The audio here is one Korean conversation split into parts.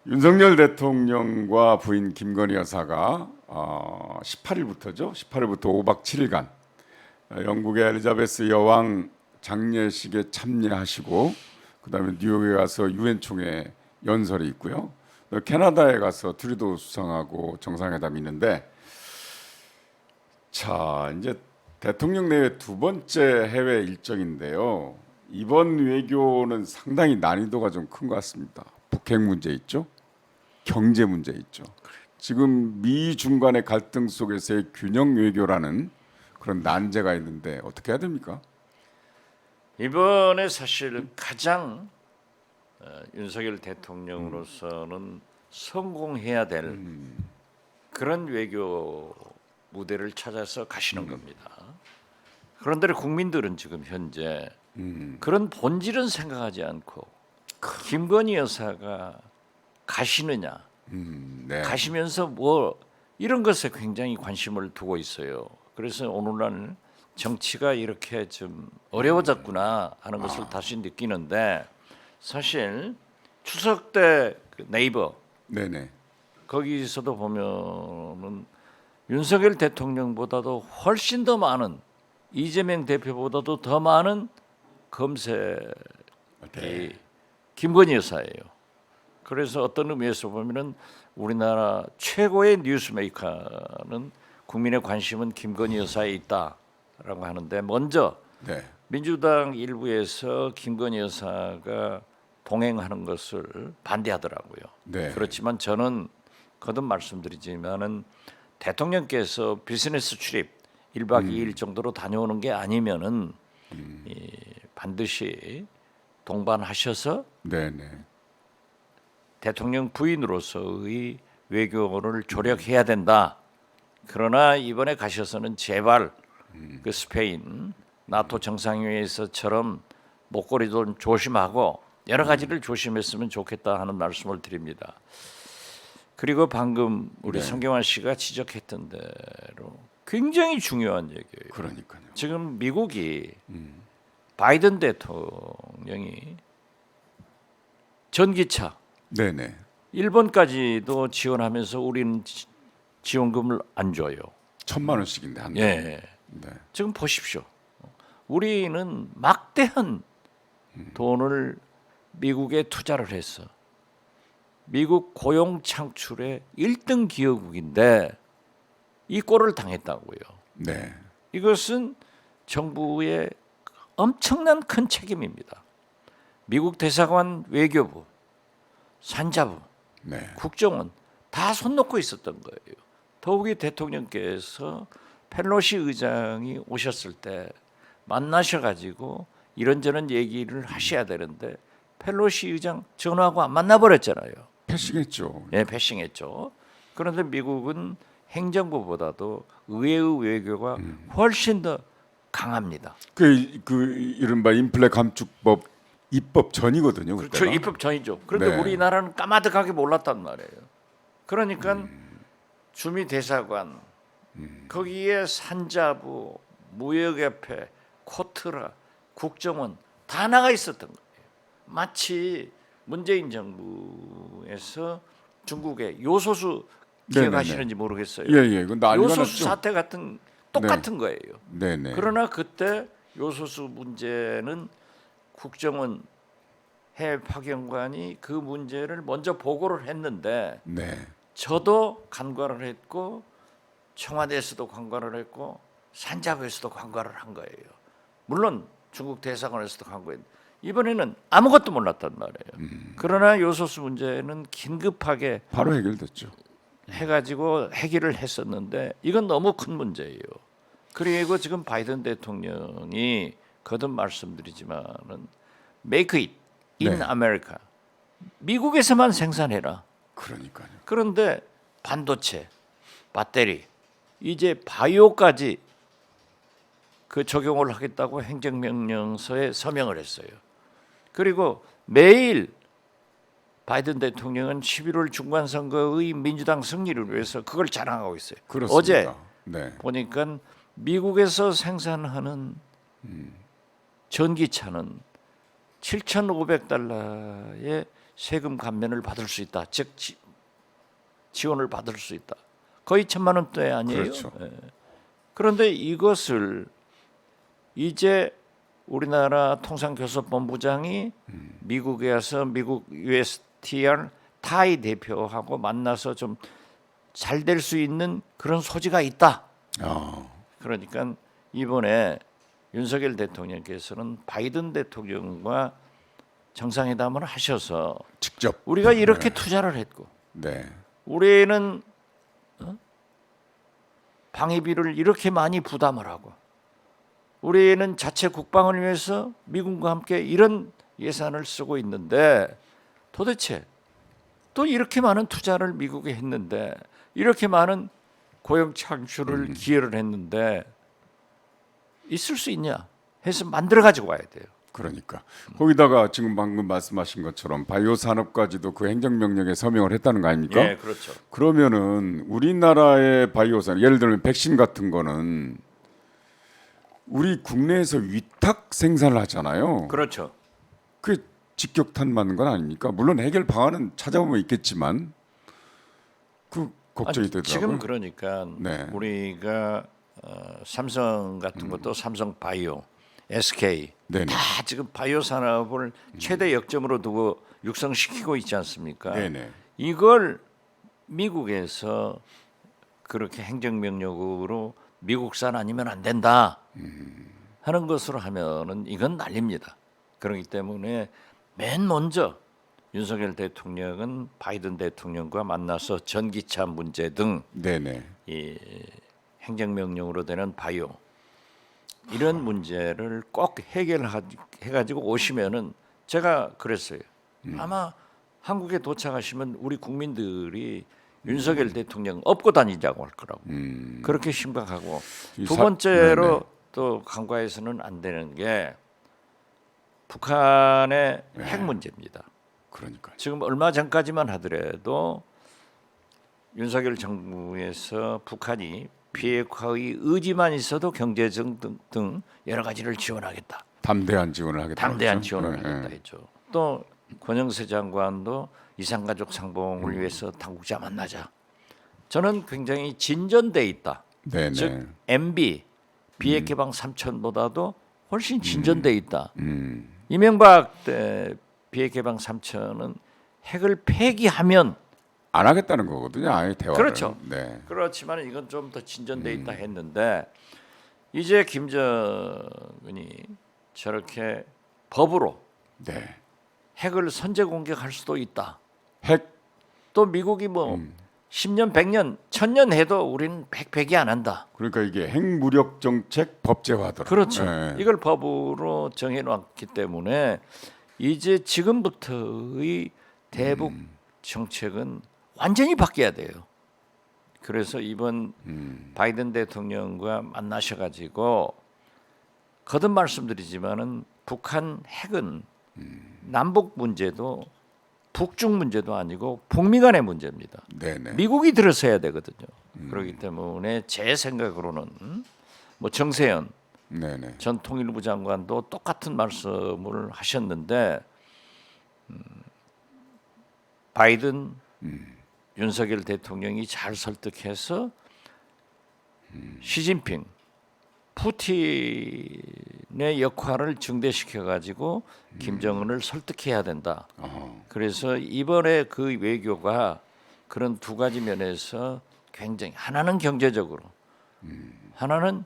윤석열 대통령과 부인 김건희 여사가 18일부터죠. 18일부터 5박 7일간 영국의 엘리자베스 여왕 장례식에 참여하시고 그다음에 뉴욕에 가서 유엔 총회 연설이 있고요. 또 캐나다에 가서 트루도 수상하고 정상회담이 있는데 자 이제 대통령 내외 두 번째 해외 일정인데요. 이번 외교는 상당히 난이도가 좀 큰 것 같습니다. 북핵 문제 있죠. 경제 문제 있죠. 지금 미중 간의 갈등 속에서의 균형 외교라는 그런 난제가 있는데 어떻게 해야 됩니까? 이번에 사실 가장 윤석열 대통령으로서는 성공해야 될 그런 외교 무대를 찾아서 가시는 겁니다. 그런데 국민들은 지금 현재 그런 본질은 생각하지 않고 김건희 여사가 가시느냐, 네. 가시면서 뭐 이런 것에 굉장히 관심을 두고 있어요. 그래서 오늘날 정치가 이렇게 좀 어려워졌구나 하는 것을 다시 느끼는데 사실 추석 때그 네이버 네네. 거기서도 보면은 윤석열 대통령보다도 훨씬 더 많은 이재명 대표보다도 더 많은 검색이 네. 김건희 여사예요. 그래서 어떤 의미에서 보면은 우리나라 최고의 뉴스메이커는 국민의 관심은 김건희 여사에 있다라고 하는데 먼저 네. 민주당 일부에서 김건희 여사가 동행하는 것을 반대하더라고요. 네. 그렇지만 저는 거듭 말씀드리지만은 대통령께서 비즈니스 출입 1박 2일 정도로 다녀오는 게 아니면은 반드시 동반하셔서 네네. 대통령 부인으로서의 외교를 조력해야 된다. 그러나 이번에 가셔서는 제발 그 스페인 나토 정상회의에서처럼 목걸이도 좀 조심하고 여러 가지를 조심했으면 좋겠다 하는 말씀을 드립니다. 그리고 방금 우리 네. 성경환 씨가 지적했던 대로 굉장히 중요한 얘기예요. 그러니까요. 지금 미국이 바이든 대통령이 전기차 네네. 일본까지도 지원하면서 우리는 지원금을 안 줘요. 1,000만 원씩인데 한 달. 예. 네. 지금 보십시오. 우리는 막대한 돈을 미국에 투자를 해서 미국 고용 창출의 1등 기여국인데 이 꼴을 당했다고요. 네. 이것은 정부의 엄청난 큰 책임입니다. 미국 대사관, 외교부, 산자부, 네. 국정원 다 손 놓고 있었던 거예요. 더욱이 대통령께서 펠로시 의장이 오셨을 때 만나셔가지고 이런저런 얘기를 하셔야 되는데 펠로시 의장 전화하고 안 만나버렸잖아요. 패싱했죠. 예, 패싱했죠. 그런데 미국은 행정부보다도 의회의 외교가 훨씬 더 강합니다. 그 이른바 인플레 감축법 입법 전이거든요. 그렇죠. 그때가. 입법 전이죠. 그런데 네. 우리나라는 까마득하게 몰랐단 말이에요. 그러니까 주미 대사관 거기에 산자부, 무역협회, 코트라, 국정원 다 나가 있었던 거예요. 마치 문재인 정부에서 중국의 요소수 기억하시는지 모르겠어요. 예예. 그 난리가 요소수 났죠. 사태 같은 똑같은 거예요. 네네. 그러나 그때 요소수 문제는 국정원 해외 파견관이 그 문제를 먼저 보고를 했는데 네. 저도 간과를 했고 청와대에서도 간과를 했고 산자부에서도 간과를 한 거예요. 물론 중국 대사관에서도 간과했는데 이번에는 아무것도 몰랐단 말이에요. 그러나 요소수 문제는 긴급하게 바로 해결됐죠. 해가지고 해결을 했었는데 이건 너무 큰 문제예요. 그리고 지금 바이든 대통령이 거듭 말씀드리지만은 Make it in 네. America. 미국에서만 생산해라. 그러니까요. 그런데 반도체, 배터리, 이제 바이오까지 그 적용을 하겠다고 행정명령서에 서명을 했어요. 그리고 매일 바이든 대통령은 11월 중간선거의 민주당 승리를 위해서 그걸 자랑하고 있어요. 그렇습니다. 어제 네. 보니까 미국에서 생산하는 전기차는 $7,500에 세금 감면을 받을 수 있다. 즉 지원을 받을 수 있다. 거의 1,000만 원대 아니에요? 그렇죠. 예. 그런데 이것을 이제 우리나라 통상교섭본부장이 미국에 와서 미국 USTR 타이 대표하고 만나서 좀 잘 될 수 있는 그런 소지가 있다. 그러니까 이번에 윤석열 대통령께서는 바이든 대통령과 정상회담을 하셔서 직접 우리가 이렇게 투자를 했고 네. 우리는 방위비를 이렇게 많이 부담을 하고 우리는 자체 국방을 위해서 미군과 함께 이런 예산을 쓰고 있는데 도대체 또 이렇게 많은 투자를 미국에 했는데 이렇게 많은 고용 창출을 기여를 했는데 있을 수 있냐 해서 만들어 가지고 와야 돼요. 그러니까 거기다가 지금 방금 말씀하신 것처럼 바이오 산업까지도 그 행정명령에 서명을 했다는 거 아닙니까? 예, 그렇죠. 그러면은 우리나라의 바이오 산업, 예를 들면 백신 같은 거는 우리 국내에서 위탁 생산을 하잖아요. 그렇죠. 그 직격탄 맞는 건 아닙니까? 물론 해결 방안은 찾아보면 있겠지만 그 걱정이 되더라고요. 지금 그러니까 네. 우리가 삼성 같은 것도 삼성 바이오, SK 네네. 다 지금 바이오 산업을 최대 역점으로 두고 육성시키고 있지 않습니까? 네네. 이걸 미국에서 그렇게 행정명령으로 미국산 아니면 안 된다 하는 것으로 하면은 이건 난립니다. 그렇기 때문에 맨 먼저 윤석열 대통령은 바이든 대통령과 만나서 전기차 문제 등 네네. 이 행정명령으로 되는 바이오 이런 문제를 꼭 해가지고 오시면은 제가 그랬어요. 아마 한국에 도착하시면 우리 국민들이 윤석열 대통령 업고 다니자고 할 거라고. 그렇게 심각하고 두 번째로 네네. 또 간과해서는 안 되는 게 북한의 네. 핵 문제입니다. 그러니까 지금 얼마 전까지만 하더라도 윤석열 정부에서 북한이 비핵화의 의지만 있어도 경제적 등 여러 가지를 지원하겠다. 담대한 지원을 하겠다. 담대한 그렇죠? 지원을 네, 하겠다 네. 했죠. 또 권영세 장관도 이산가족 상봉을 위해서 당국자 만나자. 저는 굉장히 진전돼 있다. 네네. 즉 MB 비핵 개방 3천보다도 훨씬 진전돼 있다. 이명박 때 비핵 개방 3천은 핵을 폐기하면 안 하겠다는 거거든요. 아예 대화를. 그렇죠. 네. 그렇지만 이건 좀 더 진전돼 있다 했는데 이제 김정은이 저렇게 법으로 네. 핵을 선제 공격할 수도 있다. 핵 또 미국이 뭐 10년, 100년, 1000년 해도 우리는 폐기 안 한다. 그러니까 이게 핵무력 정책 법제화더라. 그렇죠. 네. 이걸 법으로 정해놨기 때문에 이제 지금부터의 대북 정책은 완전히 바뀌어야 돼요. 그래서 이번 바이든 대통령과 만나셔가지고 거듭 말씀드리지만은 북한 핵은 남북 문제도 북중 문제도 아니고 북미 간의 문제입니다. 네네. 미국이 들어서야 되거든요. 그렇기 때문에 제 생각으로는 뭐 정세현 네네. 전 통일부 장관도 똑같은 말씀을 하셨는데 바이든 윤석열 대통령이 잘 설득해서 시진핑 푸틴의 역할을 증대시켜 가지고 김정은을 설득해야 된다. 그래서 이번에 그 외교가 그런 두 가지 면에서 굉장히 하나는 경제적으로 하나는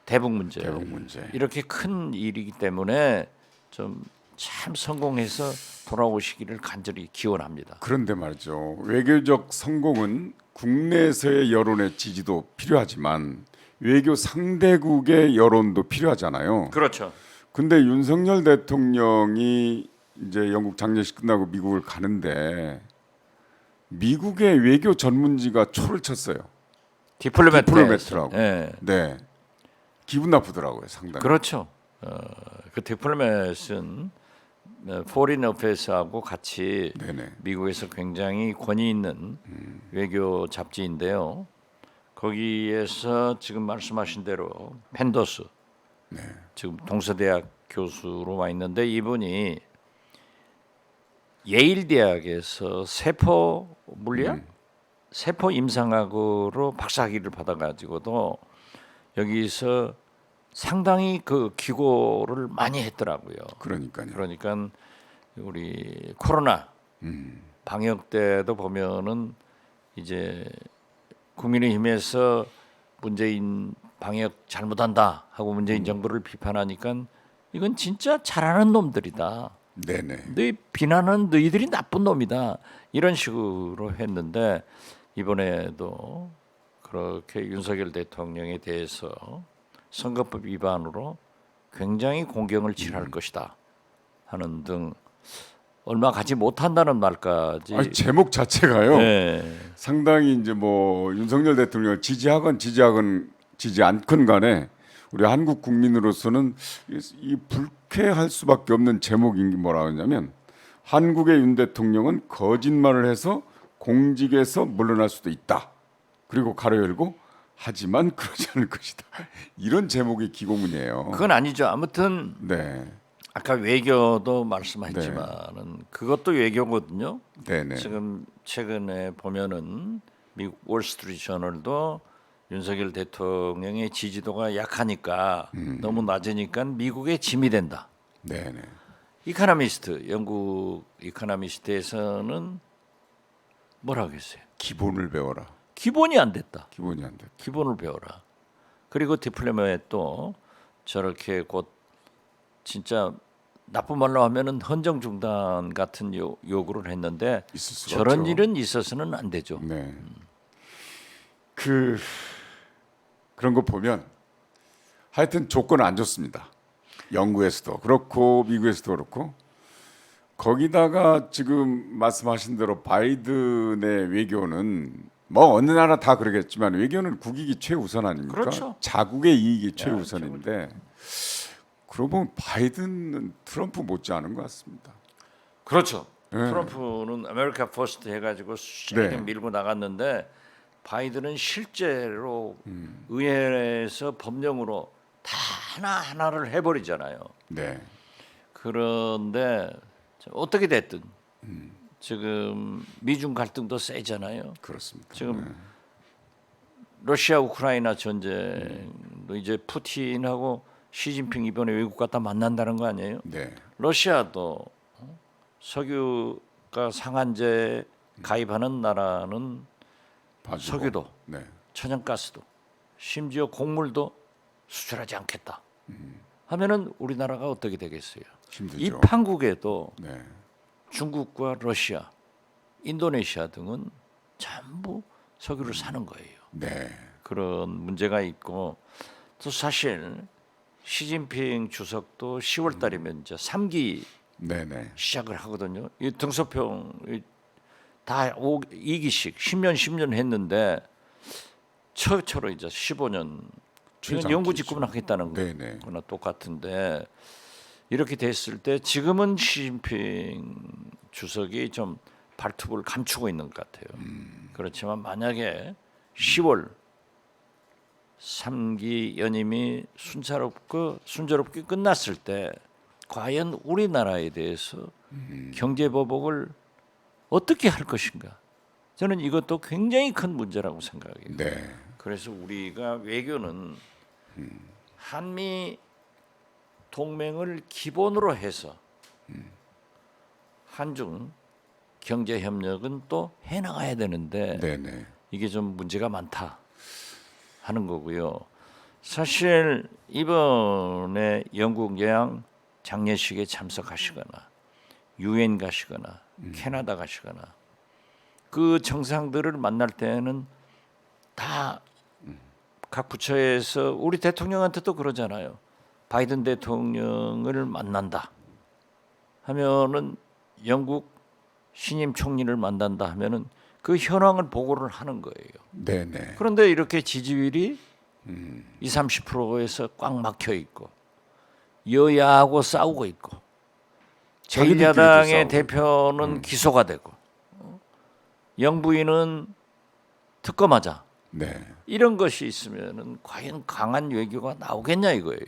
대북 문제. 대북 문제. 이렇게 큰 일이기 때문에 좀 참 성공해서 돌아오시기를 간절히 기원합니다. 그런데 말이죠. 외교적 성공은 국내에서의 여론의 지지도 필요하지만 외교 상대국의 여론도 필요하잖아요. 그렇죠. 근데 윤석열 대통령이 이제 영국 장례식 끝나고 미국을 가는데 미국의 외교 전문지가 초를 쳤어요. 디플로매트라고. 예. 네. 기분 나쁘더라고요, 상당히. 그렇죠. 그 디플로맷은 포린 어페이스하고 같이 네네. 미국에서 굉장히 권위 있는 외교 잡지인데요. 거기에서 지금 말씀하신 대로 펜더스 지금 동서대학 교수로 와 있는데 이분이 예일 대학에서 세포 물리학, 세포 임상학으로 박사학위를 받아가지고도 여기서 상당히 그 기고를 많이 했더라고요. 그러니까요. 그러니까 우리 코로나 방역 때도 보면은 이제 국민의힘에서 문재인 방역 잘못한다 하고 문재인 정부를 비판하니까 이건 진짜 잘하는 놈들이다. 네네. 너희 비난은 너희들이 나쁜 놈이다. 이런 식으로 했는데 이번에도 그렇게 윤석열 대통령에 대해서 선거법 위반으로 굉장히 공경을 칠할 것이다 하는 등 얼마 가지 못한다는 말까지. 아니, 제목 자체가요. 네. 상당히 이제 뭐 윤석열 대통령을 지지하건 지지 않건 간에 우리 한국 국민으로서는 이 불쾌할 수밖에 없는 제목인 게 뭐라 하냐면 한국의 윤 대통령은 거짓말을 해서 공직에서 물러날 수도 있다. 그리고 가로 열고 하지만 그러지 않을 것이다. 이런 제목의 기고문이에요. 그건 아니죠. 아무튼 네, 아까 외교도 말씀하셨지만은 그것도 외교거든요. 네네. 지금 최근에 보면은 미국 월스트리트 저널도 윤석열 대통령의 지지도가 약하니까 너무 낮으니까 미국의 짐이 된다. 네네. 이코노미스트, 영국 이코노미스트에서는 뭐라고 했어요? 기본을 배워라. 기본이 안 됐다. 기본이 안 돼. 기본을 배워라. 그리고 디플로마에 또 저렇게 곧 진짜 나쁜 말로 하면은 헌정 중단 같은 요구를 했는데 있을 수가 저런 없죠. 일은 있어서는 안 되죠. 네. 그런 거 보면 하여튼 조건은 안 좋습니다. 영국에서도 그렇고 미국에서도 그렇고 거기다가 지금 말씀하신 대로 바이든의 외교는 뭐 어느 나라 다 그러겠지만 외교는 국익이 최우선 아닙니까? 그렇죠. 자국의 이익이 최우선인데 그러고 보면 바이든은 트럼프 못지않은 것 같습니다. 그렇죠. 네. 트럼프는 아메리카 퍼스트 해가지고 세게 네. 밀고 나갔는데 바이든은 실제로 의회에서 법령으로 다 하나하나를 해버리잖아요. 네, 그런데 어떻게 됐든 지금 미중 갈등도 세잖아요. 그렇습니다. 지금 러시아 우크라이나 전쟁도 이제 푸틴하고 시진핑 이번에 외국 갔다 만난다는 거 아니에요? 네, 러시아도 석유가 상한제 가입하는 나라는 봐주고. 석유도 네, 천연가스도 심지어 곡물도 수출하지 않겠다 하면은 우리나라가 어떻게 되겠어요? 힘들죠. 이 판국에도 네, 중국과 러시아, 인도네시아 등은 전부 석유를 사는 거예요. 네, 그런 문제가 있고 또 사실 시진핑 주석도 10월 달이면 이제 3기 네, 네, 시작을 하거든요. 이 등소평 다 2기씩 10년 했는데 처로 이제 15년 이건 영구 집권을 하겠다는 네네. 거나 똑같은데 이렇게 됐을 때 지금은 시진핑 주석이 좀 발톱을 감추고 있는 것 같아요. 그렇지만 만약에 10월 3기 연임이 순조롭게 끝났을 때 과연 우리나라에 대해서 경제 보복을 어떻게 할 것인가? 저는 이것도 굉장히 큰 문제라고 생각해요. 네, 그래서 우리가 외교는 한미 동맹을 기본으로 해서 한중 경제 협력은 또 해나가야 되는데 네, 네, 이게 좀 문제가 많다 하는 거고요. 사실 이번에 영국 여행 장례식에 참석하시거나 유엔 가시거나 캐나다 가시거나 그 정상들을 만날 때는 다 각 부처에서 우리 대통령한테도 그러잖아요. 바이든 대통령을 만난다 하면은 영국 신임 총리를 만난다 하면은 그 현황을 보고를 하는 거예요. 네, 네. 그런데 이렇게 지지율이 20-30%에서 꽉 막혀 있고 여야하고 싸우고 있고 자기들끼리도 제1야당의 싸우고. 대표는 기소가 되고 영부인은 특검하자 네. 이런 것이 있으면은 과연 강한 외교가 나오겠냐 이거예요.